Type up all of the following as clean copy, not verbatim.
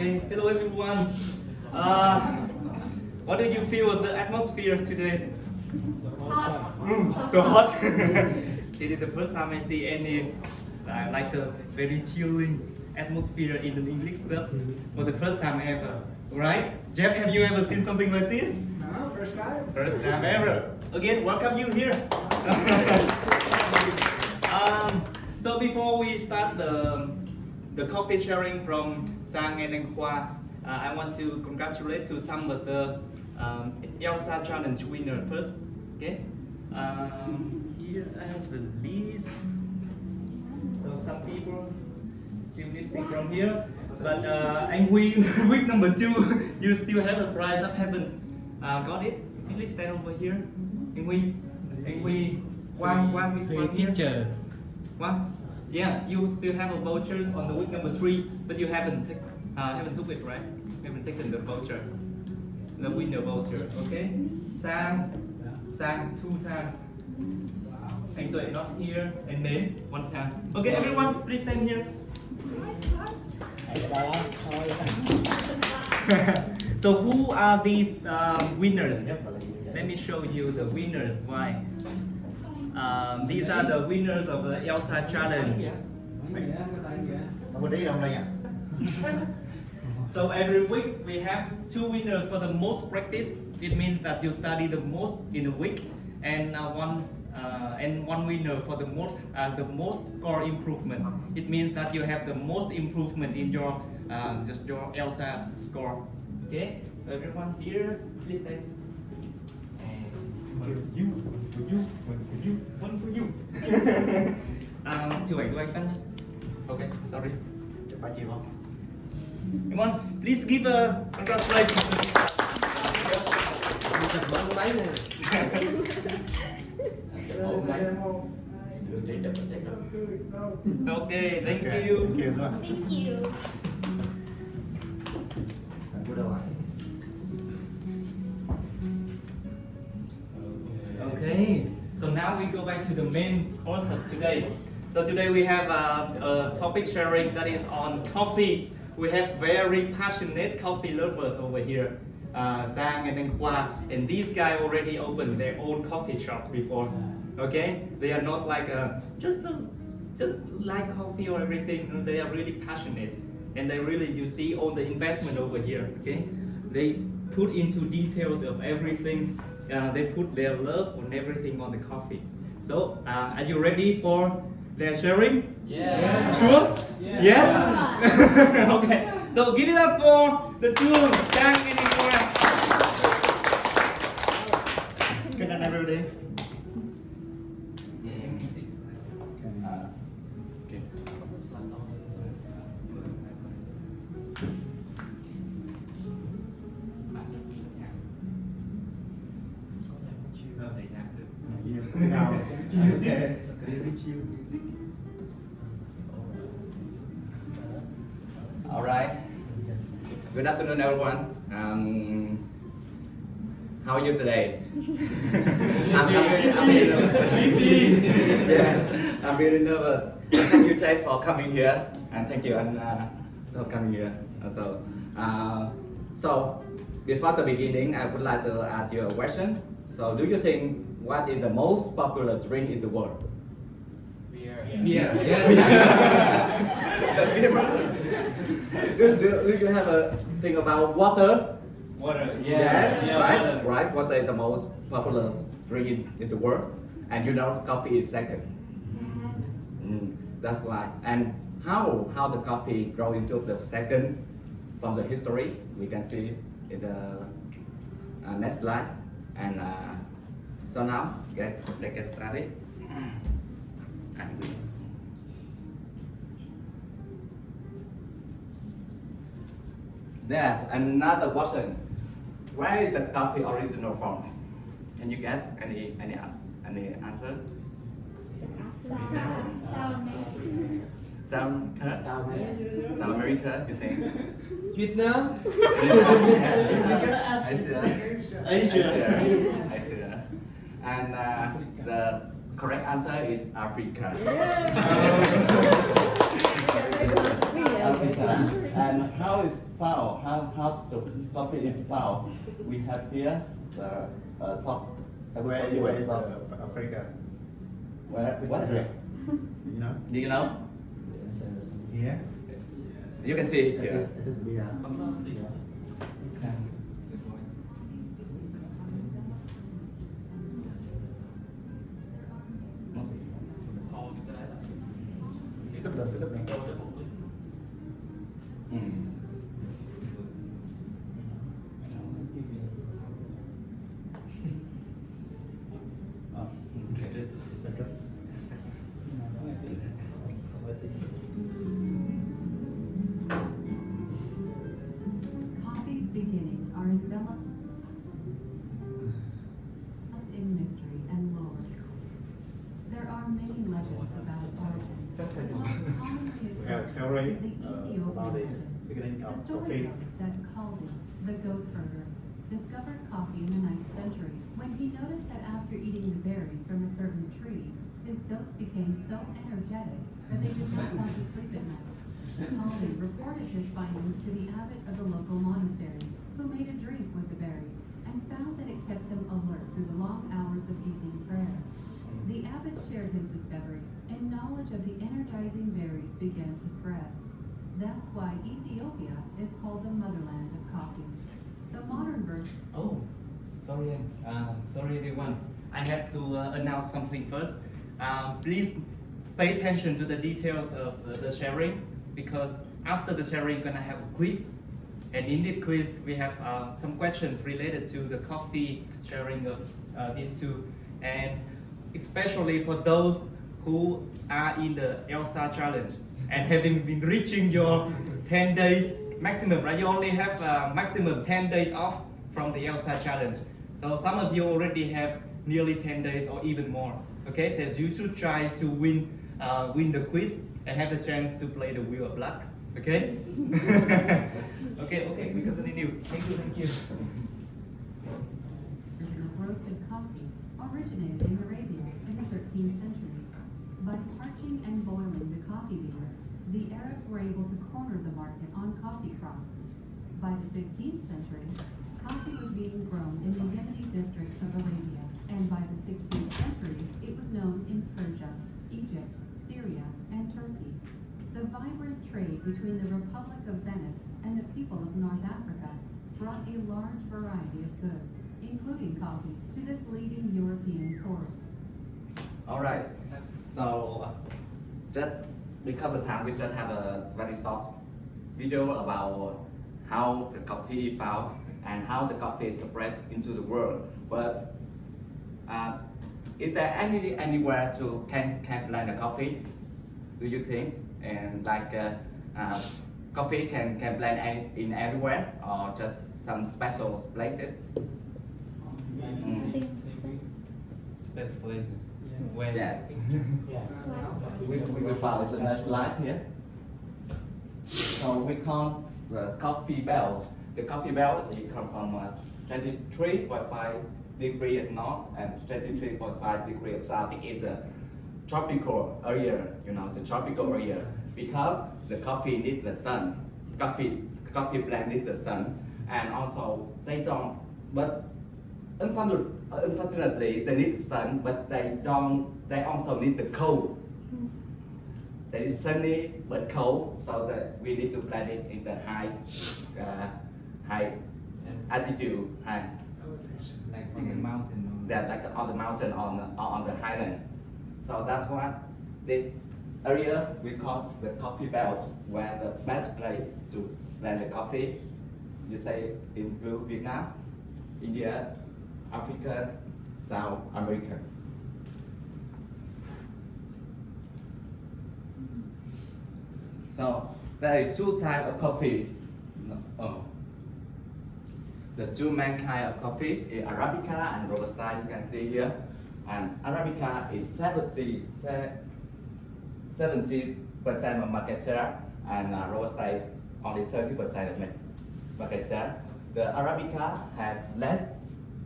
Okay, hello everyone. Uh, what do you feel of the atmosphere today? Hot. So hot. This is the first time I see any like a very chilling atmosphere in an English club for the first time ever. Right? Jeff, have you ever seen something like this? No, first time. First time ever. Again, welcome you here. So before we start the coffee sharing from Sang and Khoa, I want to congratulate to some of the Elsa Challenge winner first. Okay. Here I have the list. So some people still missing from here, but anh Huy, week number 2, you still have a prize. I haven't got it. Please stand over here. Anh Huy, one is one here. One. Yeah, you still have a vouchers on the week number 3, but you haven't took it, right? Haven't taken the voucher, the winner voucher. Okay. Sang 2 times. Anh Tuệ not here, and then 1 time. Okay, everyone, please stand here. So who are these winners? Let me show you the winners. Why? These are the winners of the Elsa Challenge. So every week we have 2 winners for the most practice. It means that you study the most in a week, and one winner for the most score improvement. It means that you have the most improvement in your just your Elsa score. Okay. So everyone here, please stand. One for you, one for you. Chú bảy của anh Tân. Okay, sorry. Come on, please give a congratulations. Okay, thank you. Thank you. Okay, so now we go back to the main course of today. So today we have a topic sharing that is on coffee. We have very passionate coffee lovers over here, Sang and Khoa, and these guys already opened their own coffee shop before. Okay, they are not like just like coffee or everything. They are really passionate, and they really, you see all the investment over here. Okay, they put into details of everything. They put their love on everything on the coffee. So, are you ready for their sharing? Yeah. Sure? Yeah. Yes? Okay. So, give it up for the two, Sang and Khoa. Good night, everybody. All right. Good afternoon, everyone. How are you today? I'm really nervous. Thank you, Jay, for coming here, and thank you, Anna, for coming here. So before the beginning, I would like to ask you a question. So, do you think what is the most popular drink in the world? Beer. Beer. Yes. Do you have a thing about water? Water. Yes, Yeah, right. water. Right. Water is the most popular drink in the world, and you know coffee is second. That's why. And how the coffee grow into the second from the history we can see in the next slide. And so now let's get started. There's another question. Where is the coffee original from? Can you guess any answer? South America, you think? Vietnam. Asia. Asia. And the correct answer is Africa. Africa. And how is found? How the coffee is found? We have here the soft. Where is Africa? What is it? You know? Do you know? The answer is here. You can see it here. It is here. Cái lớp này. Coffee's beginnings are enveloped in mystery and lore. There are many legends about its origin. The most commonly We have accepted theory is the about the Ethiopian legend. beginning The of story coffee. goes that Caldi, the goat herder, discovered coffee in the 9th century when he noticed that after eating the berries from a certain tree, his goats became so energetic that they did not want to sleep at night. Caldi reported his findings to the abbot of the local monastery, who made a drink with the berries and found that it kept him alert through the long hours of evening prayer. The abbot shared his discovery, and knowledge of the energizing berries began to spread. That's why Ethiopia is called the motherland of coffee. The modern version. Oh, sorry, sorry everyone. I have to announce something first. Please pay attention to the details of the sharing, because after the sharing, we're gonna have a quiz. And in this quiz, we have some questions related to the coffee sharing of these two. And especially for those who are in the Elsa challenge and having been reaching your 10 days maximum, right? You only have maximum 10 days off from the Elsa challenge. So some of you already have nearly 10 days or even more. Okay, so you should try to win the quiz and have the chance to play the Wheel of Luck. Okay? okay, we can continue. Thank you. Of roasted coffee originated in Arabia in the 13th century. By parching and boiling the coffee beans, the Arabs were able to corner the market on coffee crops. By the 15th century, coffee was being grown in the Yemeni district of Arabia, and by the 16th century, it was known in Persia, Egypt, Syria, and Turkey. The vibrant trade between the Republic of Venice and the people of North Africa brought a large variety of goods, including coffee, to this leading European port. All right. So just because of time, we just have a very short video about how the coffee is found and how the coffee is spread into the world. But is there anywhere to can plant the coffee? Do you think? And like coffee can plant in everywhere or just some special places? Special places. Where? Yes. Yeah. We found the next slide here. So we call the coffee belt. The coffee belt it comes from 23.5 degree at north and 23.5 degree at south. It is a tropical area, the tropical area, because the coffee needs the sun. Coffee plant needs the sun, and also they don't. But unfortunately, they need the sun, but they don't. They also need the cold. They is sunny but cold, so that we need to plant it in the high altitude, Like on the mountain. that like on the mountain on the highland. So that's why the area we call the coffee belt, where the best place to plant the coffee. You say in blue, Vietnam, India, Africa, South America. So there are two types of coffee. The two main kind of coffees is Arabica and Robusta. You can see here, and Arabica is 70% of market share, and Robusta is only 30% of market share. The Arabica has less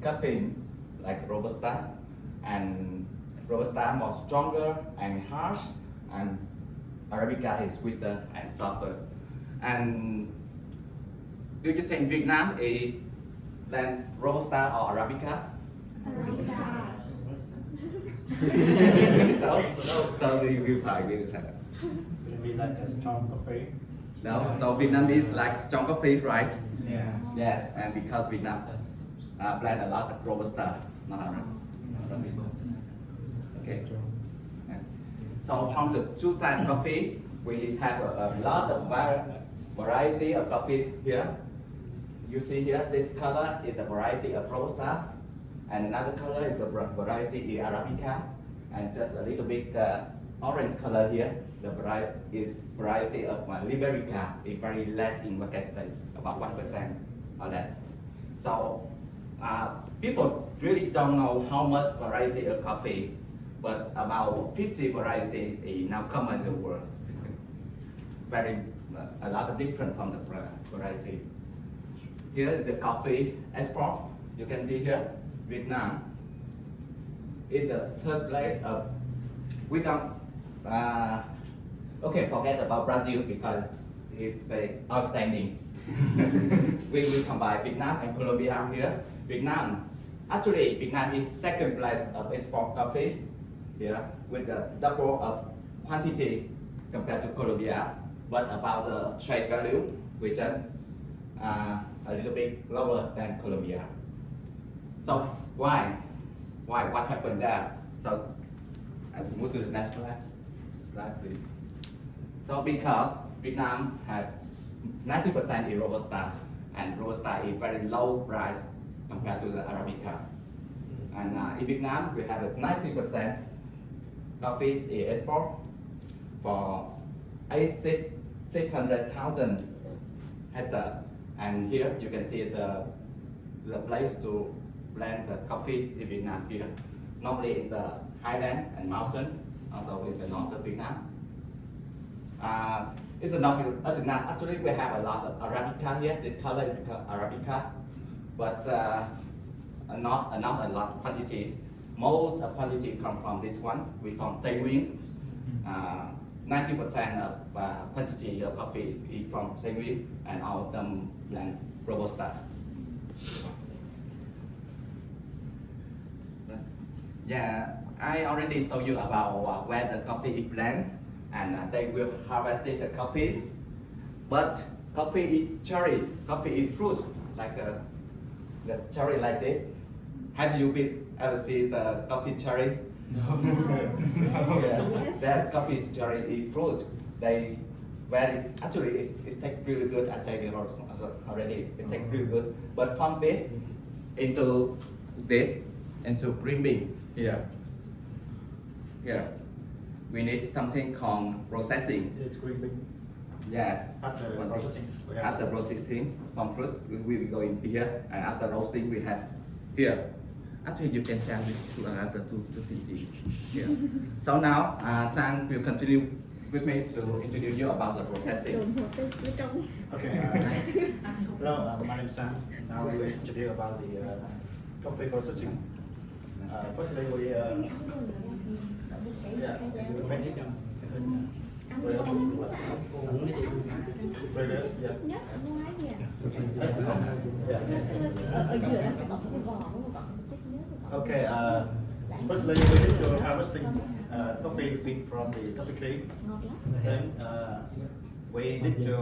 caffeine like Robusta, and Robusta more stronger and harsh, and Arabica is sweeter and softer. And do you think Vietnam is then Robusta or Arabica? so you phải with that. Will be like a strong coffee. No, so Vietnamese like strong coffee, right? Yeah. Yes, and because Vietnam blend a lot of Robusta, not Arabica. Okay. Yes. So from the two types of coffee, we have a lot of variety of coffees here. You see here, this color is a variety of Robusta, and another color is a variety of Arabica, and just a little bit orange color here. The variety of Liberica is very less in marketplace, about 1% or less. So people really don't know how much variety of coffee, but about 50 varieties is now common in the world. Very a lot of different from the variety. Here is the coffee export. You can see here, Vietnam is the third place of. We don't. Okay, forget about Brazil because it's very outstanding. we combine Vietnam and Colombia here. Vietnam is second place of export coffee here with a double of quantity compared to Colombia, but about the trade value, which is a little bit lower than Colombia. So why? What happened there? So I will move to the next slide, please. So because Vietnam has 90% in Robusta, and Robusta is very low price compared to the Arabica. And in Vietnam, we have 90% coffee is export for 600,000 hectares. And here you can see the place to plant the coffee in Vietnam here. Normally in the highland and mountain, also in the north of Vietnam. It's a north of Vietnam. Actually, we have a lot of Arabica here. The color is Arabica, but not a lot quantity. Most of quantity come from this one. We call Tây Nguyên. 90% of quantity of coffee is from Tây Nguyên, and all of them blend Robusta. Yeah, I already told you about where the coffee is blended, and they will harvest the coffee. But coffee is cherries, coffee is fruit, like the cherry like this. Have you ever seen the coffee cherry? No. Yeah. There's coffee cherry is fruit. They actually it's take really good. I take it already. It take really good. But from this into green bean here. We need something called processing. It's green bean. Yes. After processing. After processing from fruit, we will go in here, and after roasting we have here. Actually, you can send it to another to see here. So now, Sang will continue with me to introduce you about the processing. Okay. Hello, my name is Sam. Now we will introduce about the coffee processing. Firstly, we make it. Okay, firstly we need to harvesting coffee bean from the coffee tree. Then we need to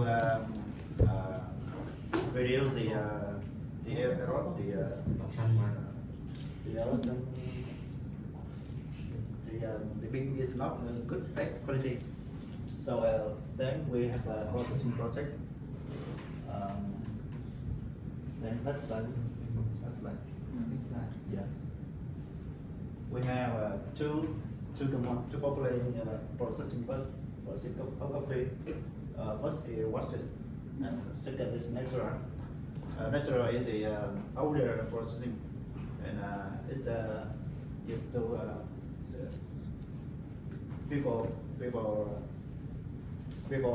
reduce the error, the bean is not good quality. So then we have a processing project. Then next slide. Yeah. We have two popular processing of coffee. First is washes, and second is natural. Natural is the older processing, and it's used to people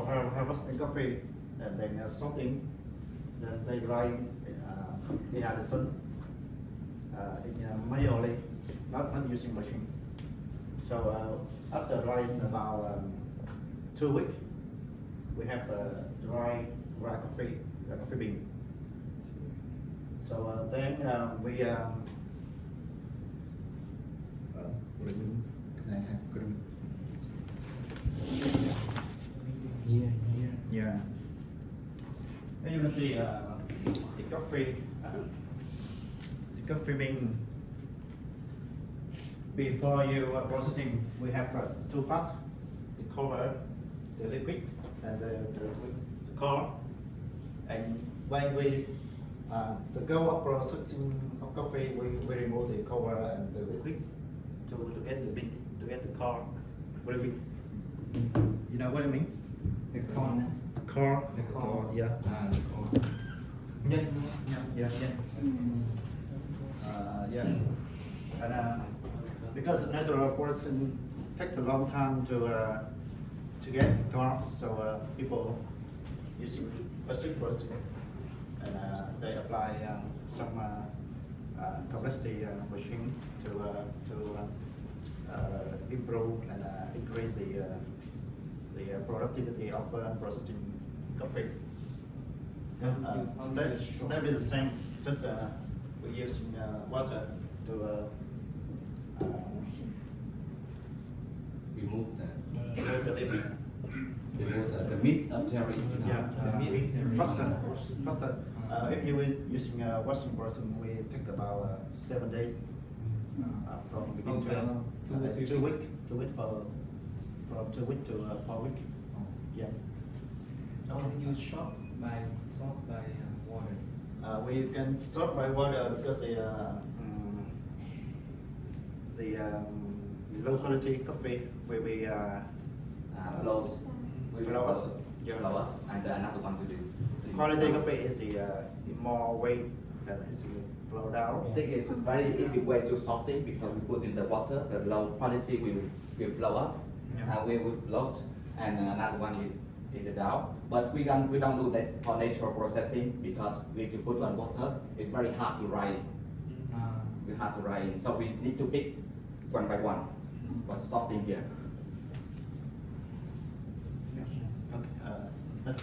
harvesting coffee, and then sorting, then they dry behind the sun manually, not using machine. So after drying about 2 weeks, we have dry coffee bean. So then we can I have green? Here. Yeah. As you can see, the coffee bean. Before you processing, we have 2 parts: the cover, the liquid, and the core. And when we the goal of processing of coffee, we remove the cover and the liquid to get the core very big. You know what I mean? The corn. Core. The core. Yeah. The core. Nhân. Yeah. Yeah. And because natural processing take a long time to get core, so people using passive processing, and they apply some complexity machine to improve and increase the productivity of processing coffee. Step is the same, just we're using water to Remove remove the liquid. the meat of cherry. Yeah, The meat. faster. If you were using a washing process, we take about 7 days from beginning to end. 2 weeks. 2 weeks from 2 weeks to 4 weeks. Yeah. You sort by water. We can sort by water because the low quality coffee will be Flows. We Flour. flour and another one will do. quality coffee is the more weight than is flow down. This is a very easy way to sorting because we put in the water, the low quality will flow up, Yeah. we will float, and another one is the down. But we don't do this for natural processing because if you put on water, it's very hard to dry it. We have to dry it, so we need to pick one by one. What's sorting here? Okay, let's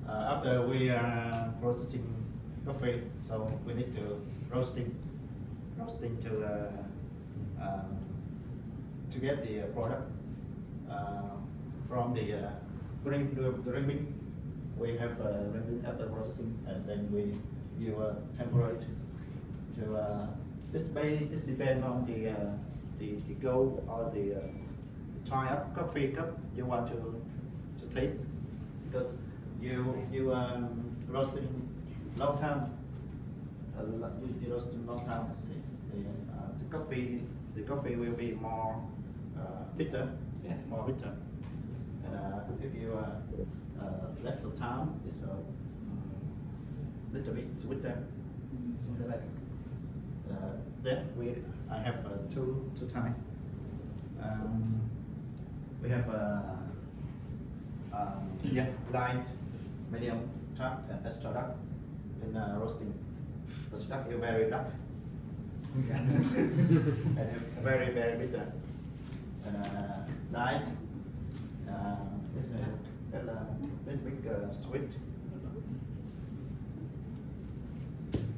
after we are processing coffee, so we need to roasting to get the product from the green bean. We have green bean after processing, and then we give a temperature to this depend on the goal or the type of coffee cup you want to taste, because you roasting long time, you roasting long time, the coffee will be more bitter. Yes. More bitter. And if you less of time, it's a little bit sweeter, something like this. Then I have two types. We have light, medium dark, and extra dark in roasting. Extra dark is very dark and very bitter. And light is a little bit sweet.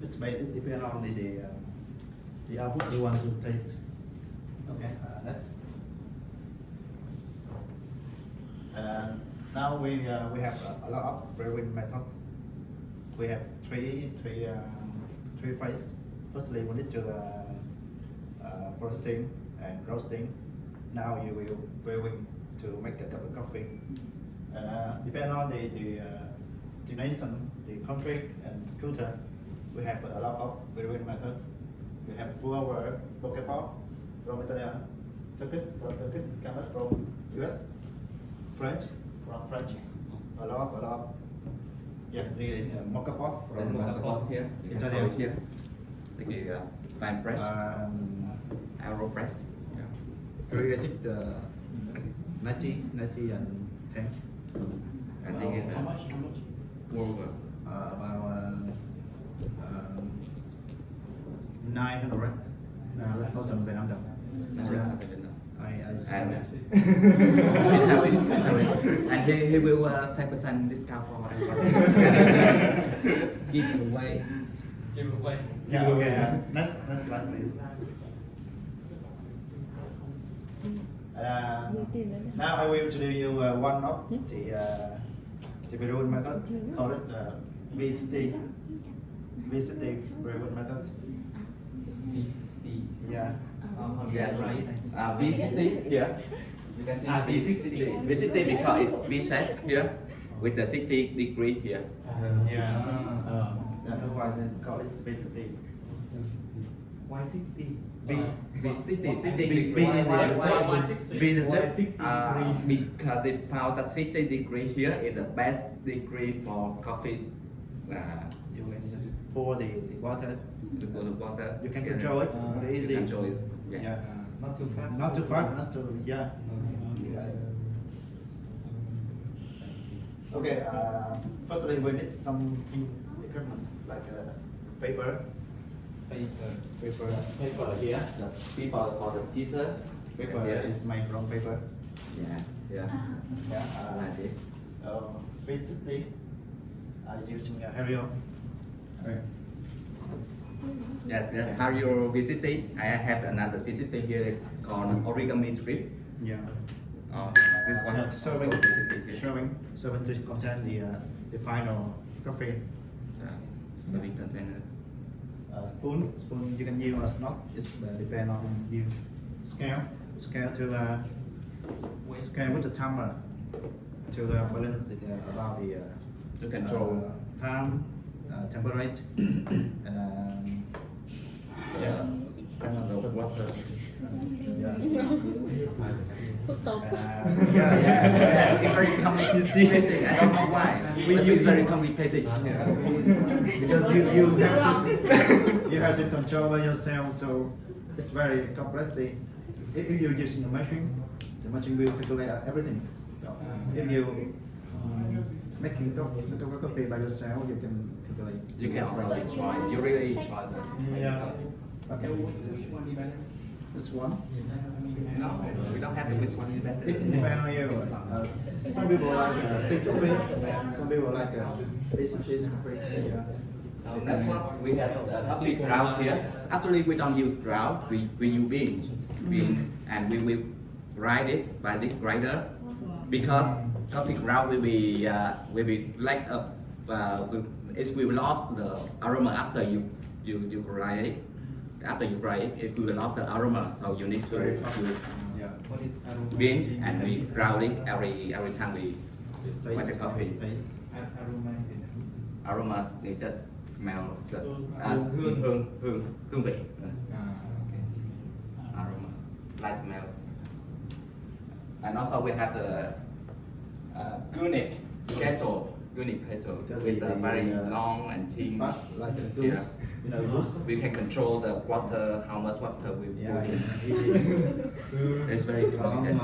It's made depend on the output you want to taste. Okay, next. Now we have a lot of brewing methods. We have three phases. Firstly, we need to processing and roasting. Now you will brewing to make a cup of coffee. And depend on the nation, the country and culture, we have a lot of brewing method. We have brewer, Pokeball from Italy, Turkish from Turkish, Camus from US, French from French, a lot. Yeah, this is mocha pot Then from we have the pot here. You can Italy. show it here. The fan press, AeroPress. Created 90 and 10. I think it's How much? About 900. 1,000 Việt Nam đồng. I And sell please have it, please have it. And he will 10% discount for everyone. Give away. Yeah, okay. Next slide, please. Now I will show you one of the brewing method called VCT brewing method. Yeah. Yes, right. V60 here. You can see V60. V60 because it's V-shape here with the 60 degree here. Yeah. That's why they call it VCT. Why 60? V60, 60 B degree. is the B the set. Because they found that 60 degree here is the best degree for coffee. You can Pour the water. to put the water. You can control it. Very easy. You can control it. Yes. Yeah. Not too fast. Not too fast. Not too yeah. Okay. Firstly, we need some equipment like paper. Paper. Paper here. The paper for the heater. Paper here. is made from paper. Yeah. Yeah. Yeah. Like this. Basically, using a Hario. Okay. Yes, yes. How you visit it? I have another visit here called origami trip. Yeah. This one. Yeah, serving, also visit here. serving to contain the final coffee. The big container. Spoon you can use as not. It's depend on you. Scale to scale with the timer to balance about the To control. time, temperature, and yeah. The water. Yeah. Yeah. It's very complicated. I don't know why. It's very complicated. Because you have to control yourself, so it's very complex. If you're using a machine, the machine will calculate everything. So if you making coffee by yourself, you can calculate. You can also try. You really try that. Yeah. Okay. Which one is better? This one. No, we don't have to which one is better. It depends on you. Some people like thick coffee. Some people like basic coffee. Yeah. That's what we have a big ground here. Actually, we don't use ground. We use bean, and we will grind this by this grinder because coffee ground will be like it will lost the aroma after you grind it. After you grind it, it will lost the aroma. So you need to use Yeah. What is aroma? bean and we ground it every time we make the coffee. Taste. Aroma. Aromas they just smell just Hương. hương vị. Okay. Aromas, light smell. And also we have the unique kettle Because with a the, very long and thin. But like a Yeah. goose, you know, goose. We can control the water, how much water we put Yeah, in. easy. It's very complicated.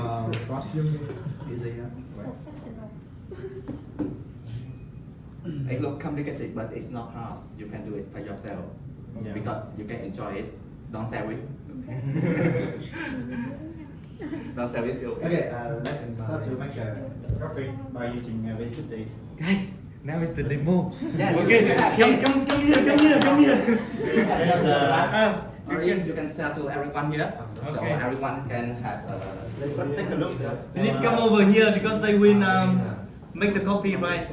Costume, easy. Yeah. Professional. It looks complicated, but it's not hard. You can do it by yourself Yeah. because you can enjoy it. Don't sell it. Don't sell it. Okay, let's start to make a coffee by using VCT. Guys, now is the demo. Yeah. Okay, come here. There's Or you can sell to everyone here, so Okay. everyone can have. let's take a look. Please come over here because they will make the coffee right.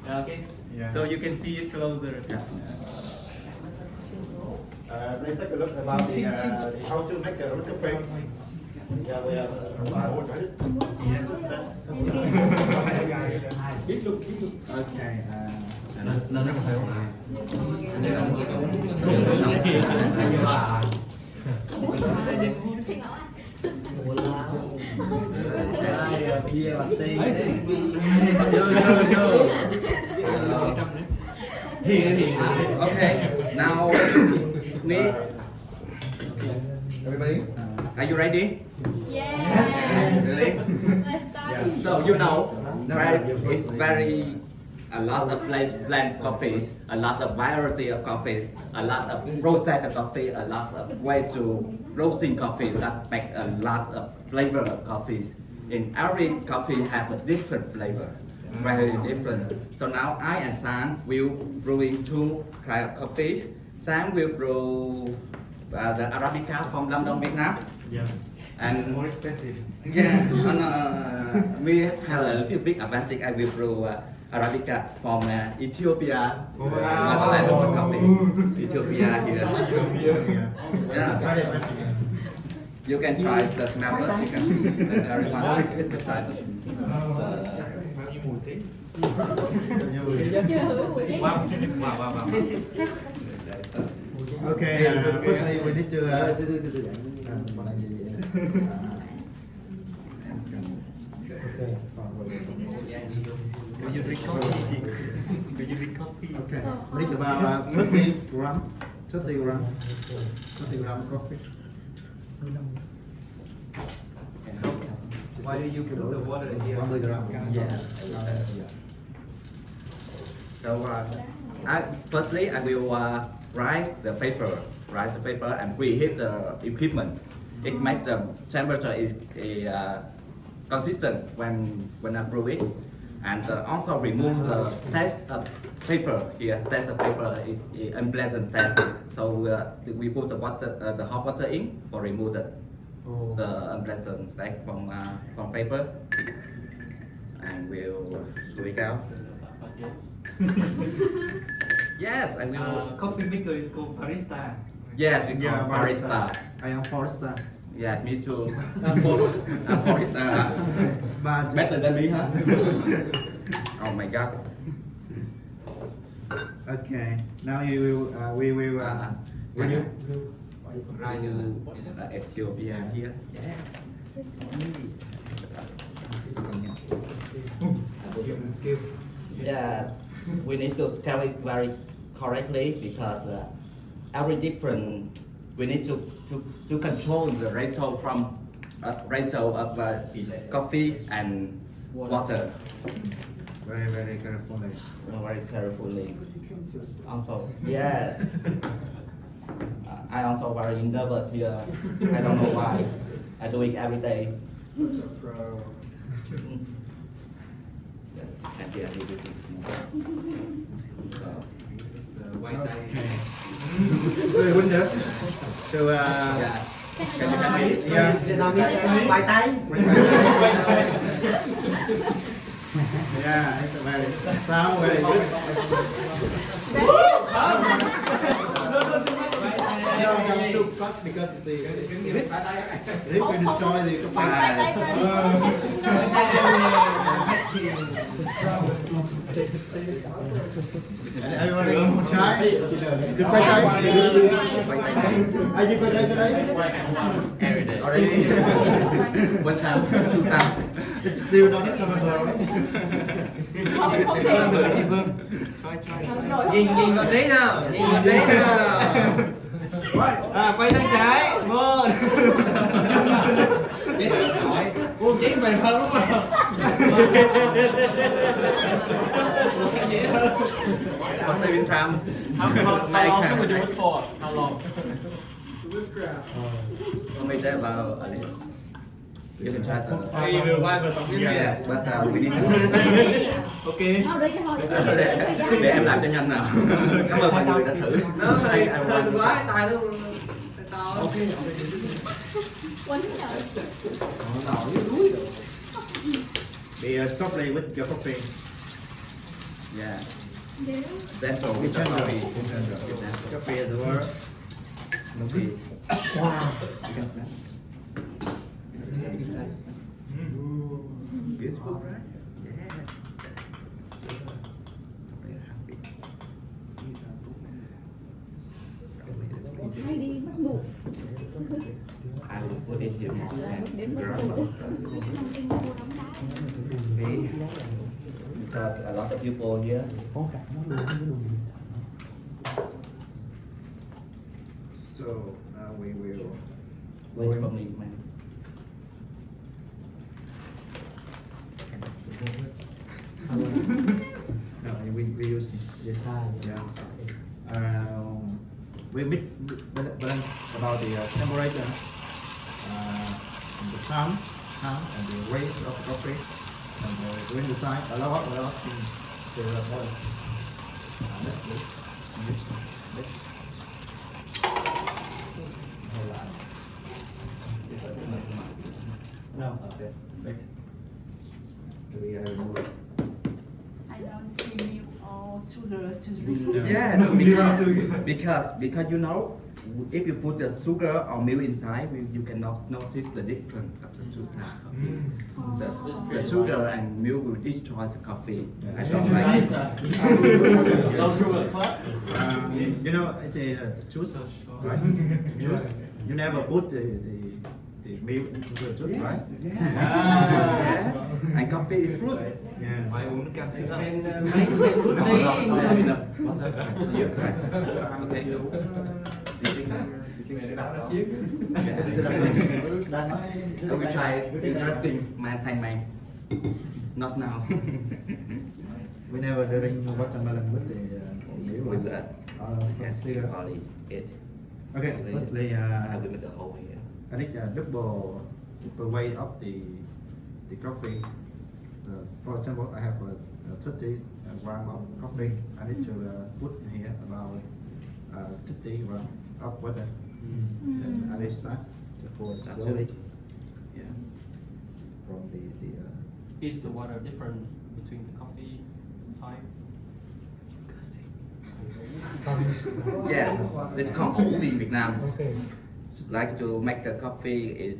Okay. Yeah. So you can see it closer. Yeah. Let's take a look about the how to make a root coffee. Yeah, we have yes, that's okay. Nó rất phải Xin lỗi anh. Bia latte. Okay. Now, me. Everybody. Are you ready? Yes. Really? Let's start. Yeah. So you know, No, right? you're It's supposed to- very a lot of place blend coffees, a lot of variety of coffees, a lot of processed coffee, a lot of way to roasting coffees that make a lot of flavor of coffees. In every coffee have a different flavor, very different. So now I and Sang will brewing two kind of coffee. Sang will brew the Arabica from London, Vietnam. Yeah. And More expensive. yeah, we have a little bit advantage. I will brew Arabica from Ethiopia. Land of coffee. Ethiopia here. Yeah. Very fancy. You can try the smell first. You can. Everyone can try the. Bao nhiêu mùi tí? Chưa hưởng mùi chứ. Wow. Okay, firstly we need to Do you drink coffee? Do you drink coffee? okay. So We need hot. about 30 gram, 30 gram, 30 gram coffee. So why do you put the water in here? 30 gram. Yes. So firstly, I will rise the paper, and preheat the equipment. It makes the temperature is consistent when I brew it, and also remove the taste of paper here. Taste of paper is unpleasant taste. So we put the water, the hot water in for remove the unpleasant taste from paper, and we'll squeeze out. Yes, I will. Coffee maker is called barista. Yes, we call Yeah, barista. I am Forrester. Yeah, me too. Forrester. But Better than me, huh? Oh my God. okay, now you will we will When you Right here. Ethiopia here. Yes. Human skill. Yeah, we need to scale it very correctly because every different we need to control the ratio from ratio of coffee and water very carefully. very carefully. Also, yes. I also very nervous here. I don't know why. I do it every day. And here I do it. So, The white Okay. dye. Very window. So yeah. yeah. Bài tay. Yeah, it's a very sound very good. No, not too fast because the it will destroy the Quay tay Everybody try. Did quay tay? Ai chưa quay tay cho đấy? Every day. Already. One time, two time. It's still not commercial. Không Thử được. chị Vương. Try. Nhìn vào đấy nào. Nhìn vào đấy nào. Quay sang trái. Một. Cô chỉ mày hơn đúng không? What's the time? How long should we do it for? How long? Only that about a little. You can try some. Thì vừa qua vừa tổng kết Yes, but we need to. Okay. Đâu đây cho họ Để em làm cho nhanh nào. Cảm ơn mọi người đã thử. nó này hơi quá tài nó to. quấn nhở. Be softly with your coffee. Yeah. Nếu Gentle with the coffee. Gentle. Coffee is the word. Smoky. Wow. You can smell. Beautiful, right? Yes. Very happy. hay đi bắt buộc I will put it here. đến bắt buộc thông tin mua đóng đá. Because a lot of people here. So we will. Wait for me, man. No, we use this. Yeah. We balance about the temperature, the time, and the weight of the coffee, and during the size a lot things to avoid. Let's do. No, okay. We remove it. I don't see milk or sugar to drink. Yes, because you know, if you put the sugar or milk inside, you cannot notice the difference of the two types of coffee. The sugar and milk will destroy the coffee. I don't like it. You know, it's a juice, right? Juice. You never put the milk into the juice, right? Yes. And coffee is fruit. Yes. Mày uống nước cam sữa không? Mấy fruit No, đi. no, no, enough. Water. Yeah, right. Okay. I will try interesting my Thai man. Not now. We never drink watermelon with the milk. With the Yes, sugar only it. Okay, firstly, I will make the hole here. I need double weight of the coffee. For example, I have 30 gram of coffee. I need to put here about 60 gram of water. Then I will start to pour slowly. Yeah. From the Is the water different between the coffee types? Yes, it's called hole in Vietnam. Like to make the coffee is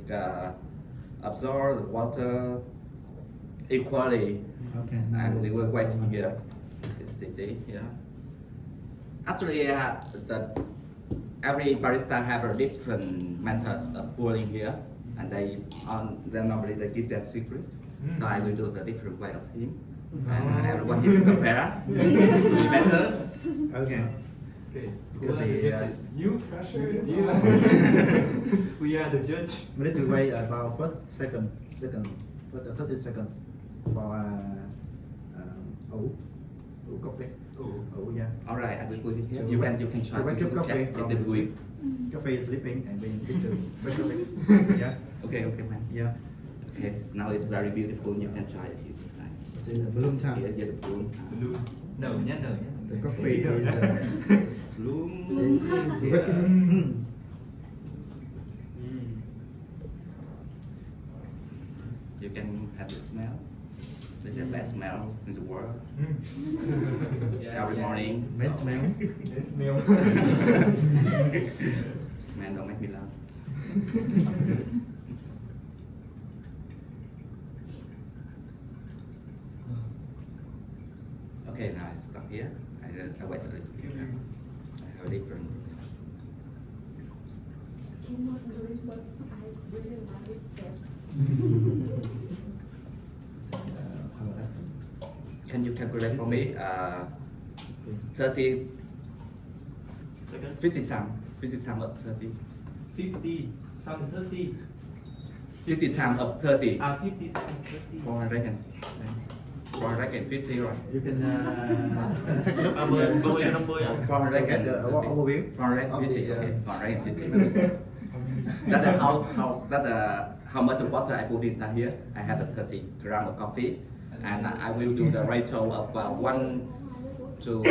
absorb the water equally, Okay. Now and we will wait start here. It's city, yeah. Actually, every barista have a different method of pouring here, and they normally they give that secret. So I will do the different way of him, and everyone need to compare. Better. Okay. Okay. Because Who are the the, judges? You? Pressure is You. We are the judge. We need to wait about first second, for the 30 seconds for coffee. Oh. Yeah. All right, I will put it here. So You can try to wake up look coffee at from the the doing. Coffee is sleeping and we need to wake up it. Yeah. Okay, man. Yeah. Okay, now it's very beautiful. You can try it. It's in the bloom time. Here, the bloom. Blue. Nở nhá. The coffee is Bloom. waking. You can have the smell. This is the best smell in the world. Every morning. Men smell. It smell. Man, don't make me laugh. Okay, now it's stop here. I wait a little bit. I have a different. Cannot drink, but I really like it. Can you calculate for me? 30, Second. 50 some of 30. 50, some 30. 50 times of 30. 50 times 30. 400. 450 right? You can take a look at 50 the 50 à? 450. overview. 450. Of the, Okay, 450. That's how much of water I put inside here. I have a 30 gram of coffee, and I will do the ratio of 1 to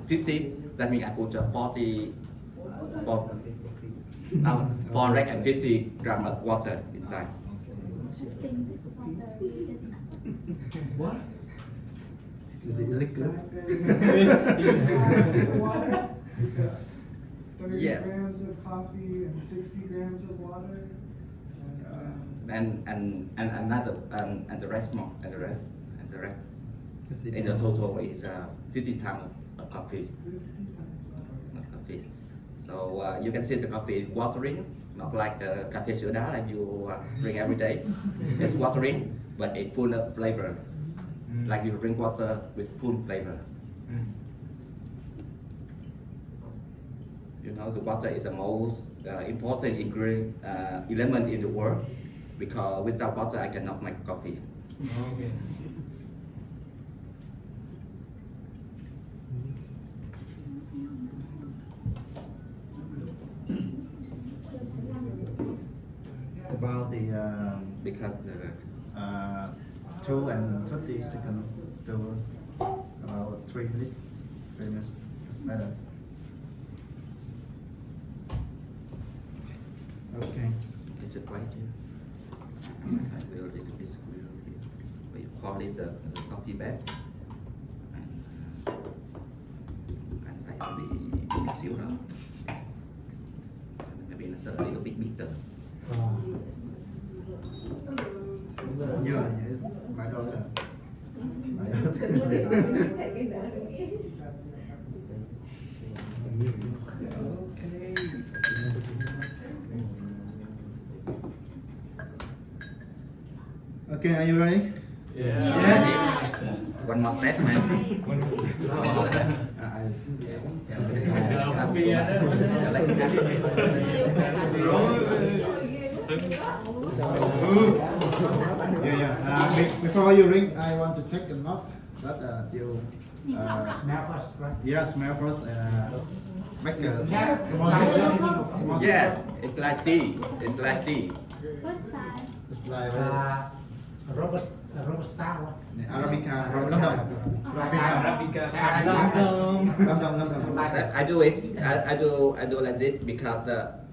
50. That means I put 450 gram of water inside. I think this water is not. What? Is it liquid? Water, because 30 Yes. grams of coffee and 60 grams of water. And another and the rest more and the rest It's the in the total is 50 times of coffee. So you can see the coffee is watering, not like the cafe sữa đá like you drink every day. It's watering, but it's full of flavor. Like you drink water with full flavor. You know, the water is the most important ingredient element in the world, because without water I cannot make coffee. Okay. about the because 2 and 30 seconds to about 3 minutes. 3 minutes is better. Okay. it's a white here. I will a little bit squeeze over here. We call it the coffee bag. Bạn xài hơi bị chút xíu đó. Maybe it's a little bit bitter. Yeah, yes, my daughter. My daughter. Okay, are you ready? Yes. One more step, man. Before you ring, I want to take a note that you Smell first, right? yeah, smell first. Make a small sip. Yes, it's like tea. It's like tea. First time. It's like Robusta. Arabica from London. From Vietnam. London. I do it. I do like this because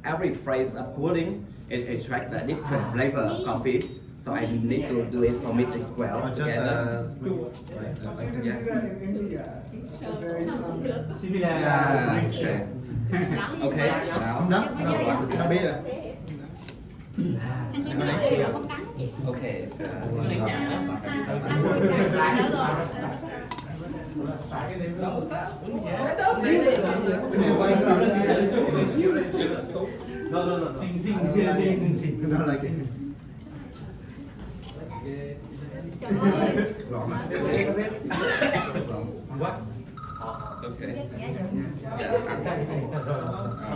every phrase of pouring it extract the different flavor of coffee. So I need to do it for mix as well. Or just together. small. Yeah. Similar. Okay. Okay. Không Now. đắng. Không biết rồi. Anh như này là không đắng chị. Okay. No. Sing. Nó like it. Lộn á. What? Okay.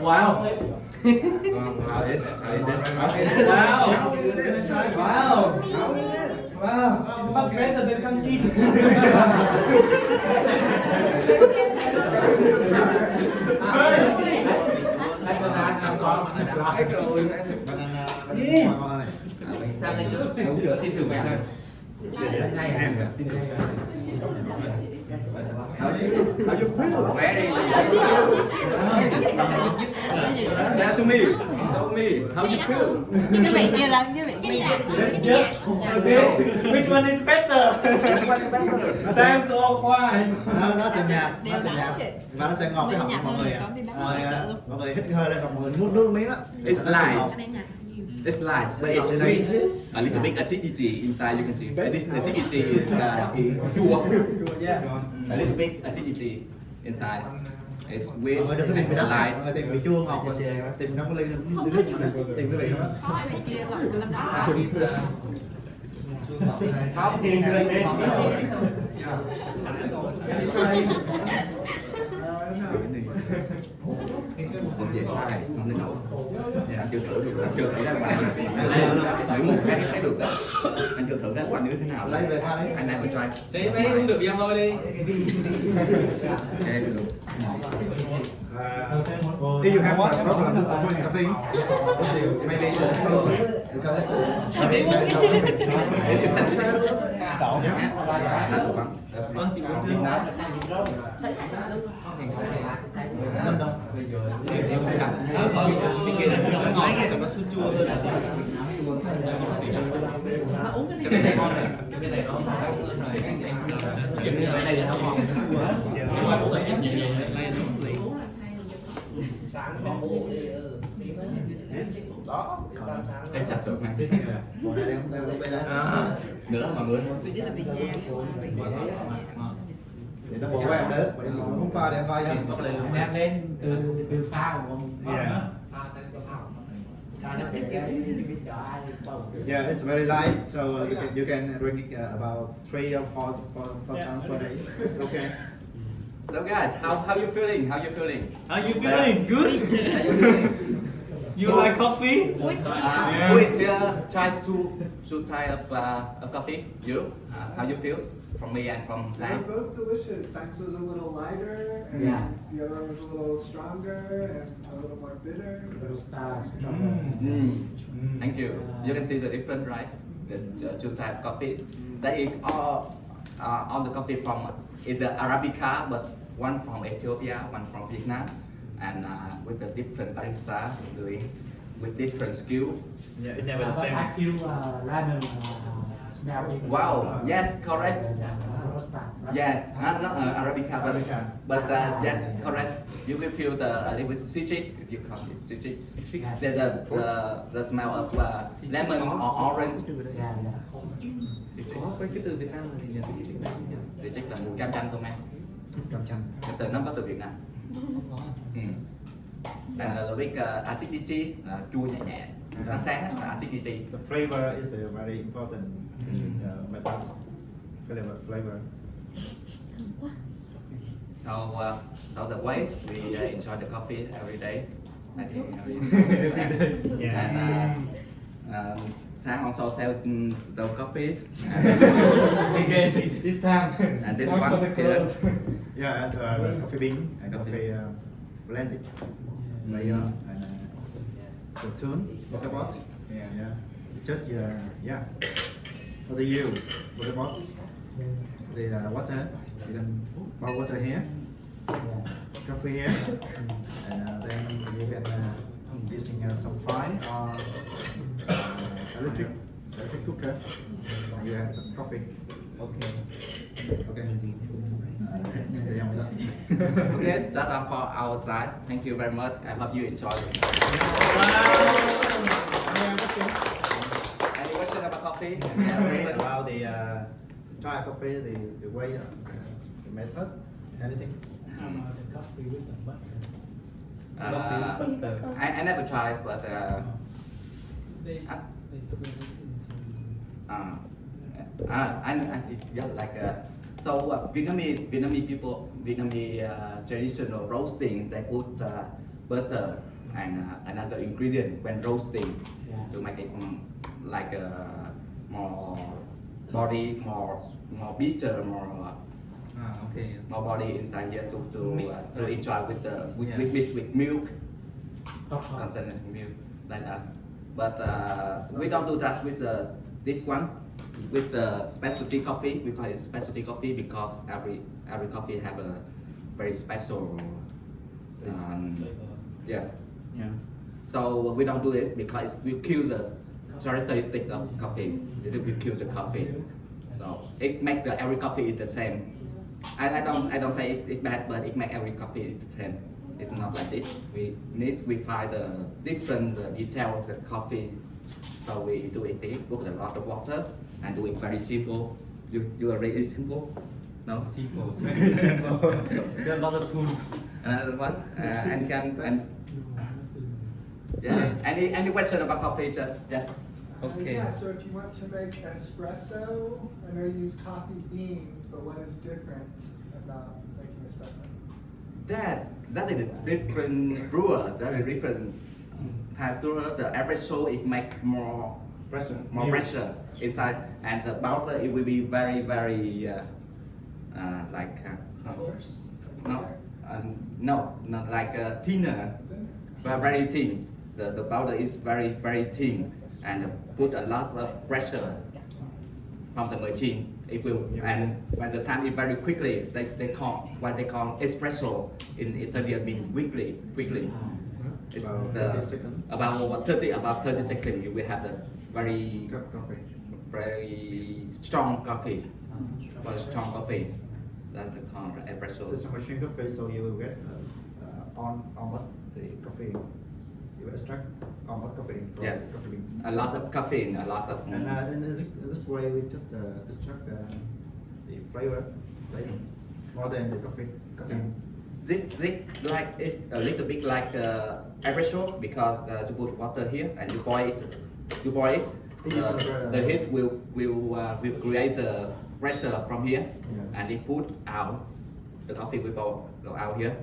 Wow. How is it? Wow. Wow. It's much better than kanji. Banana này. Uống được xin thử mẹ. Very. Say to me. Show me. How you feel? Như vậy kia là như vậy kia là. Let's judge. Okay. Which one is better? Sang so khoa hay Nó sẽ nhạt và nó sẽ ngọt cái họng của mọi người ạ. Mọi người hít hơi lên và mọi người nuốt nước miếng á. It's light. It's light, but it's sweet. A little bit acidity inside. You can see. But this acidity is pure. Yeah. A little bit acidity inside. It's with Mọi người đừng có tìm vị đắng, light. mọi người tìm vị chua ngọt rồi tìm nó có ly nước tìm cái vị đó. Một dễ khai không nên nấu. Anh chưa thử được, anh chưa thử các bạn. Thử một cái thấy được đó. Anh chưa thử các bạn như thế nào. Lấy về pha đấy. Anh này mình try. Đấy mấy không được dâm thôi đi. Okay, được. If you have a problem with coffee, maybe the solution because It's sensitive. Làถูกต้อง Chị muốn thêm nào? Lâm Đồng. Bên kia là nó ngọt, còn nó chua chua hơn là xíu. Cái này ngon này. Cái này ngon. Những cái này nó ngon. Nhưng mà cũng là nhẹ nhàng này nó liền. Em sạch được mà. Bộ này em đều bên đây. Nữa mọi người. Thì nó bộ của em đấy, không pha thì em pha cho. Đem lên từ pha của Yeah, it's very light, so you can drink it about 3 or 4 times per day. It's okay. So guys, how you feeling? How you feeling? Are you feeling good? You like coffee? Who is here try to try a coffee? You? How you feel? from me and from They're Sam. both delicious. Sam's was a little lighter, and Yeah. the other one was a little stronger and a little more bitter. Little stars, strawberry. Thank you. You can see the difference, right? The two type of coffee. That is all the coffee from is a Arabica, but one from Ethiopia, one from Vietnam, and with a different barista doing with different skill. Yeah, it never the But same. I feel lemon smell in Wow. Yes, correct. Robusta, right? Yes, not Arabica, but, Arabica. yes, correct. You will feel the a little bit citric. You call it citric. There's the smell of lemon or orange. Yeah, yeah. Citric. Có cái từ Việt Nam là gì nhỉ? Việt Nam nhỉ? Citric là mùi cam chanh của em. Cam chanh. Cái từ nó có từ Việt Nam. And a little bit acidity, chua nhẹ nhẹ. Sáng sáng là acidity. The flavor is very important. Method. Flavor. So the way we enjoy the coffee every day. I think Yeah. And Sang also sell the coffees. Okay, it's time. And this Time one for the here. close. Yeah, as a coffee bean and coffee blended. Layer and the tune, water bot. Yeah. It's just yeah. What they use? Water bot. The water. You can pour water here. Coffee here. And then you can using some fine or electric cooker. And you have some coffee. Okay. Okay. Okay, that's all for our side. Thank you very much. I hope you enjoy it. Any question about coffee? Okay, about the dry coffee, the way, the method, anything? The coffee with the butter. I never tried, but I see. Yeah, like so Vietnamese traditional roasting. They put butter and another ingredient when roasting to make it like more body, more bitter, more. Okay. More body inside here to Mix, enjoy with the yeah. with milk, Hot. concentrated milk like that. But we don't do that with this one. With the specialty coffee, we call it specialty coffee because every coffee have a very special. Yes. Yeah. So we don't do it because it will kill the characteristic of coffee. It will kill the coffee. So it makes every coffee is the same. I don't say it's bad, but it makes every coffee is the same. It's not like this. We find the different detail of the coffee. So we do it here, put a lot of water and do it very simple. You are really simple. No? Simple, very simple. There are a lot of tools. Another one. Yeah. Any question about coffee? Yeah. Okay. Yeah, so if you want to make espresso, I know you use coffee beans, but what is different about making espresso? That is a different brewer. That is different type brewer. The espresso it makes more pressure inside, and the powder it will be very Coarse? no, not like thinner, but very thin. The powder is very thin and put a lot of pressure from the machine. It will, and when the time is very quickly, they call what they call espresso in Italian means quickly. It's About 30 seconds. about 30 seconds. You will have the very Cup coffee. very strong coffee. Very strong coffee. That's the called espresso. It's a machine coffee, so you will get almost the coffee. You will extract almost coffee from Yes. the coffee bean. A lot of caffeine, a lot of. And in this way, we just extract the flavor more than the coffee. This like it's a little bit like espresso because you put water here and you boil it. The heat will create the pressure from here, and it put out the coffee will go out here.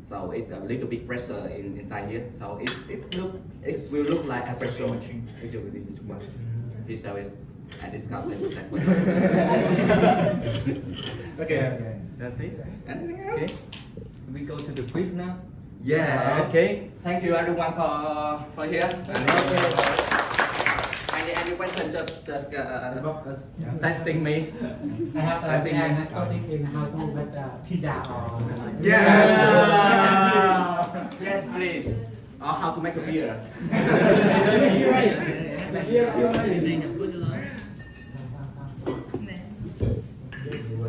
So it's a little bit pressure inside here. So it will look like espresso. It will be this one. This is I discuss with the second. Okay. That's it. Anything else? Okay. We go to the quiz now. Yes. Okay. Thank you everyone for here. Any question just testing me? I have I think- an study in how to make pizza or Yes, please. Or how to make a beer.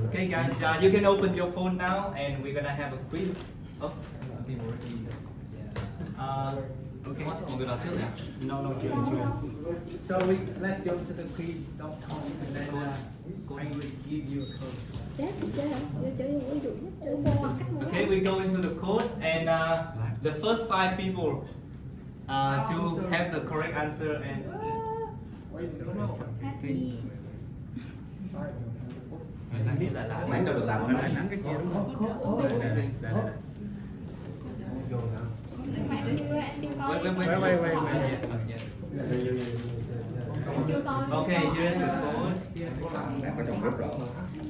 Okay, guys, you can open your phone now, and we're gonna have a quiz. Oh, some people already. Okay. You go down trước nào? no chưa. So let's go to the quiz.com and then I will give you a code. Okay, we go into the code, and the first 5 people to have the correct answer and. Happy. Sorry. Mấy đâu được làm cái này, cái kia đúng không? Bạn chưa, anh chưa coi. Wait. Anh chưa coi. Okay, here's the code. Đang có trong group rồi.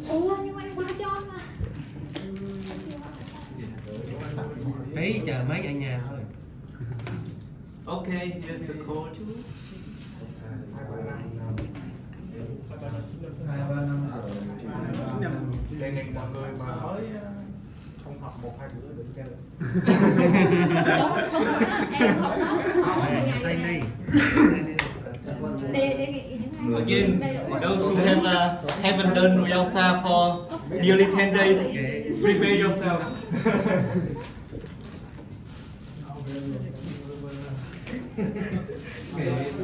Ủa, nhưng mà em chưa cho mà. Tí chờ mấy ở nhà thôi. Okay, here's the code. 2, 3, 5, 6. Đề nghị mọi người mà mới không học 1-2 bữa đừng chơi. Em học đó. Tay đi. Đề nghị những ai. Again, those who haven't done Elsa for nearly 10 days, prepare yourself.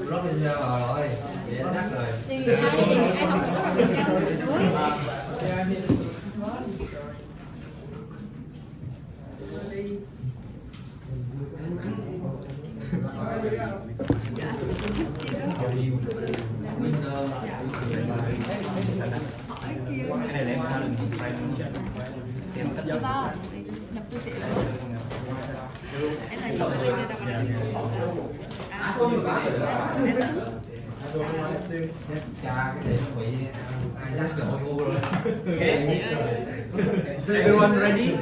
Rất lên giờ rồi. Vậy chắc rồi. Đề nghị ai học đó đừng chơi. Cái này để sao đừng phải tìm cách giúp. Cha cái này nó bị ai dắt dội ngu rồi. Okay. Everyone ready?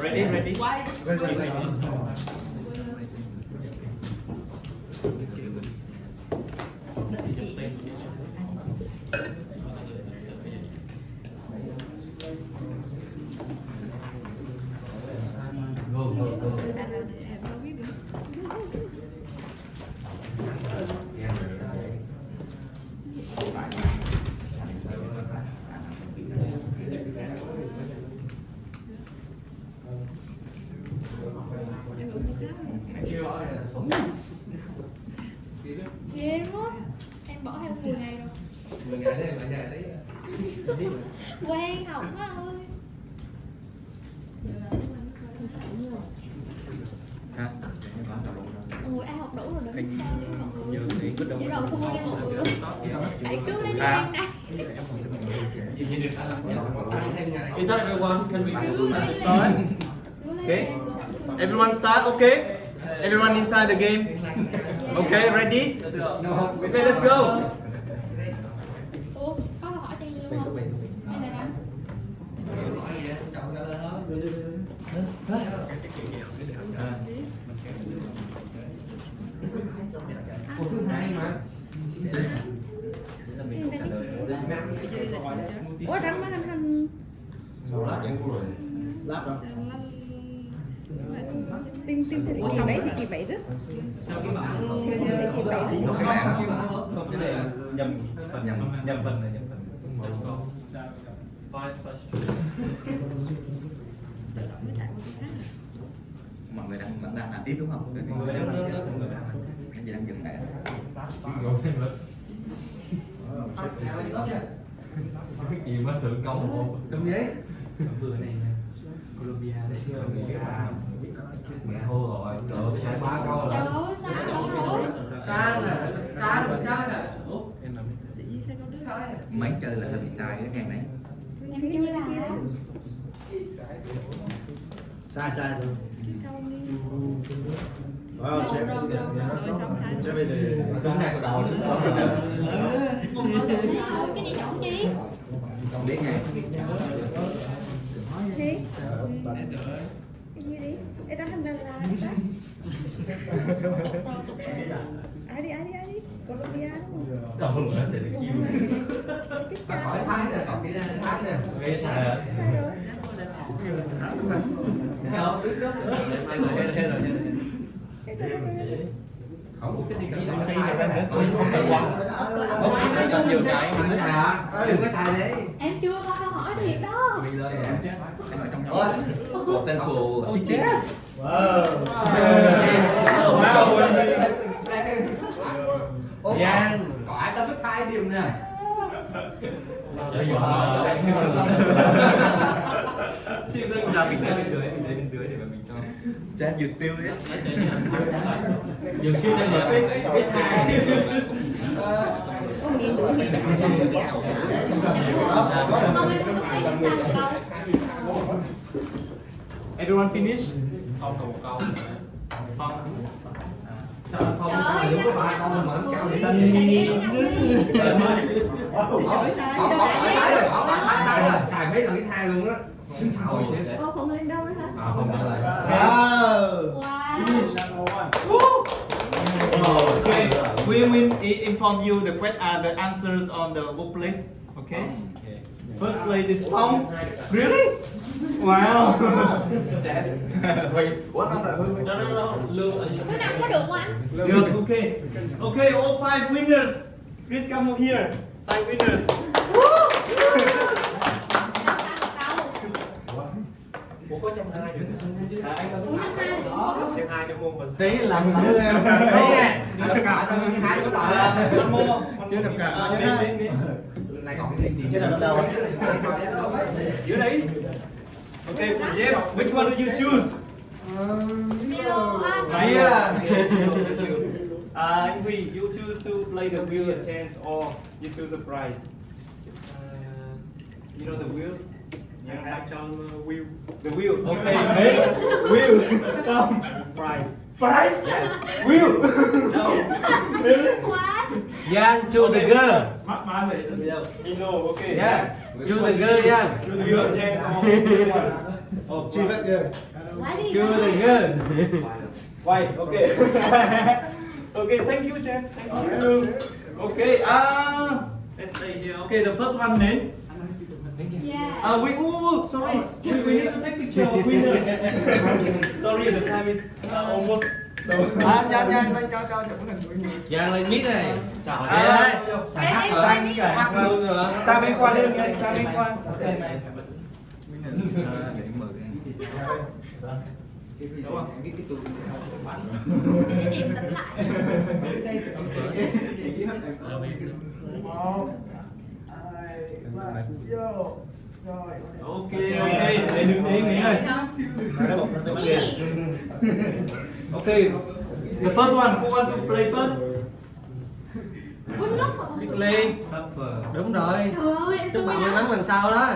Ready? Go. Ghê quá. Em bỏ theo 10 ngày rồi. 10 ngày đấy mà nhà đấy. Quen học quá ơi. Hả? Ôi, ai học đủ rồi đừng Anh sao đi mọi người. giờ thì bắt đầu. Vậy rồi thua đi mọi người. Hãy cứu lấy À. em này. Is that everyone? Can we Cứu lấy start? em. Cứu lấy Okay. em. Everyone start, okay? Everyone inside the game. Okay, ready? Okay, let's go. Ủa, có câu hỏi trên luôn không? Hay là đâu? Ủa thứ hai mà. Ủa đâm mà hành Lát không? tim thì kỳ mấy thì kỳ vậy đó. Thì kỳ vậy đó. Không, cái này là nhầm phần này. Mọi người vẫn đang làm tiếp đúng không? Cái gì đang dừng lại? Gì mới thử công trong giấy. vừa này Colombia đây. Mẹ hô rồi, trời ơi, cái 3 câu rồi. Trời ơi, sao đâu số? Sai một trái nè. Mấy chơi là hơi bị sai cái ngang này. Em chưa làm. Sai rồi. Wow, chef. Rồi xong sạch. Chef bây giờ Con này của đầu Cái này nhõng chi? không biết ngay. Hi. Cái gì đi? Em đang làm là ai đi Colombia đúng không? Trời ơi, thì được kêu. Hỏi Thái nè, còn cái Thái nè. Sai rồi. Thấy không? Biết đó. Hết rồi. Không có cái gì cả. Không cần quăng. Không phải cho nhiều cái. Đừng có xài. Đừng có xài đi. Em chưa có câu hỏi thiệt đó. Potential teaching. wow. Giang, có ai ta thích hai điều nè. Siêu đơn ra mình lấy bên dưới để mà mình cho. Chef, you still it? Dừng siêu đây là biết hai. Có nghiền đủ nghiền không có gạo. Không em không thấy bên sai một câu. Everyone finish? Không còn một câu. Phong. Sao anh Phong Trời ơi, đúng có ba con mà cao vậy? Hỏi rồi, xài mấy lần cái thai luôn đó. Ô không lên đâu nữa hả? Không trả lời. Wow. Wow. Okay, we will inform you the answers on the workplace. Okay. First place is Phong. Really? Wow. Chef. Wait, what other who? No. Lương. Thứ năm có được không anh? Good. Okay. Okay, all 5 winners. Please come over here. 5 winners. Ủa có trong hai được. Ủa năm hai là đúng không? Trong hai trong môn mình. Tí làm nữa em. Tí nè. Đập cả tao cái hai của tao. One more. Chưa đập cả. Này còn cái tiền Chứ là đâu ấy? Dưới đấy. Okay, for Jeff, which one do you choose? If you choose to play the wheel a chance or you choose a prize. You know the wheel? Dạ lại cho Will. The wheel. Okay, mate. Wheel. Come. Prize. Prize? Yes. Wheel. No. Really? What? Giang, choose the girl. Má vậy được đâu? You know, okay. Yeah. Choose the girl, Giang. Choose the wheel a chance or this one. Oh, Chi vết ghê. Why đi? Choose the girl. Why? Okay. Okay, thank you, Jeff. Thank you. Okay, let's stay here. Okay, the first one then. Yeah. Sorry. We need to take picture of winners. Sorry, the time is almost. So, nhanh, cho. Giang lên mic này. Trời À, ơi. Xài hát rồi. Sang cả. Hát luôn rồi. Sang bên qua lên nha, sang bên qua. Đúng không? Để điềm tĩnh lại. Ok, để đứng đấy mấy ơi. Gì? Okay, the first one, who want to play first? Quýnh ngốc Biết rồi. lên. Đúng rồi. Trời ơi, em Chúc xui bạn may mắn lắm. lần sau đó.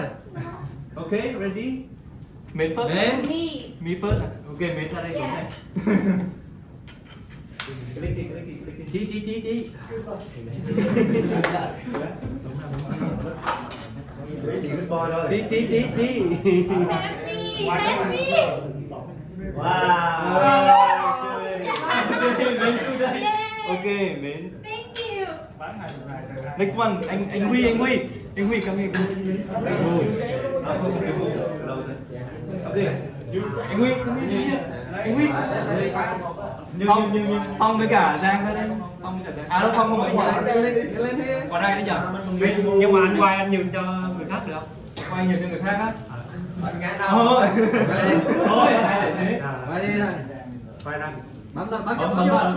Okay, ready? Me first? Me. Me first? Okay, me ra đây. Yeah. Chí. Chí. Happy. Wow. Okay, mến. Thank you. Next one, anh Huy, come here. Okay, anh Huy, come here. Anh Huy. Phong với cả Giang ra đây. Phong với cả Giang. À đâu, Phong không ở nhà. Còn ai nữa nhỉ? Nhưng mà anh quay anh nhường cho người khác được không? Quay nhường cho người khác á? Thôi, ai lại thế? Quay đi thôi. Quay ra. Bấm Bấm vô. vào.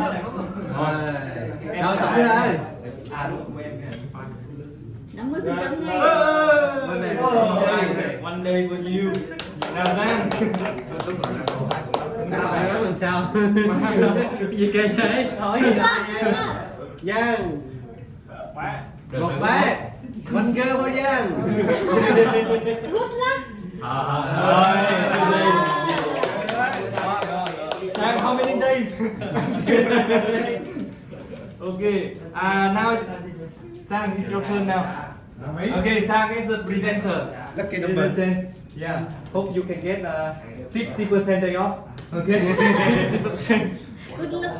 Rồi tập đi thôi. À đúng của em này. 50% ngay. One day for you. Nào Giang. Nào bạn nói làm sao? Gì kỳ vậy? Hỏi gì vậy? Giang. Một bé. One girl thôi Giang. Good luck. Sang How many days? Okay. Now it's Sang. It's your turn now. Okay, Sang is the presenter. Lucky Here's number. the chance. Yeah. Hope you can get 50% day off. Okay. 50%. Good luck.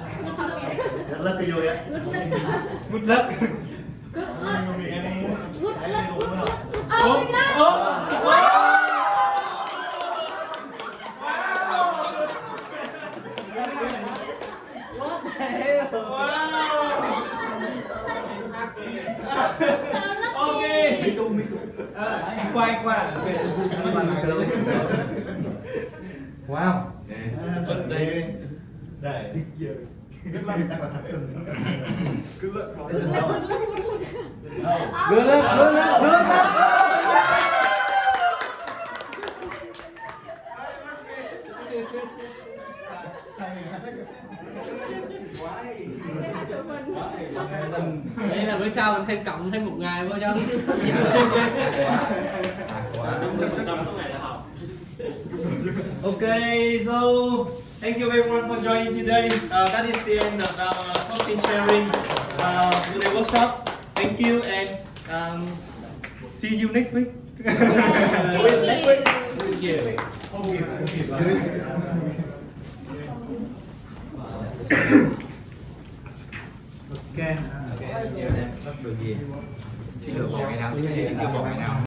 Lucky you, yeah. Good luck. Good luck. Good luck. Good luck. Good luck. Oh, Oh my god. oh, oh. What the hell? So lucky. Okay. Khoai khoai. Okay. Wow. First day. Đây. Good luck, chắc là thật tình. Good luck. Good luck. Good luck. Good luck, good luck, good luck. Đây là bữa sau mình thêm cộng thêm một ngày vô cho. Okay, so thank you everyone for joining today. That is the end of our coffee sharing today workshop. Thank you and see you next week. Thank you. Ok. Chiến lược một ngày nào, chiến lược một ngày nào.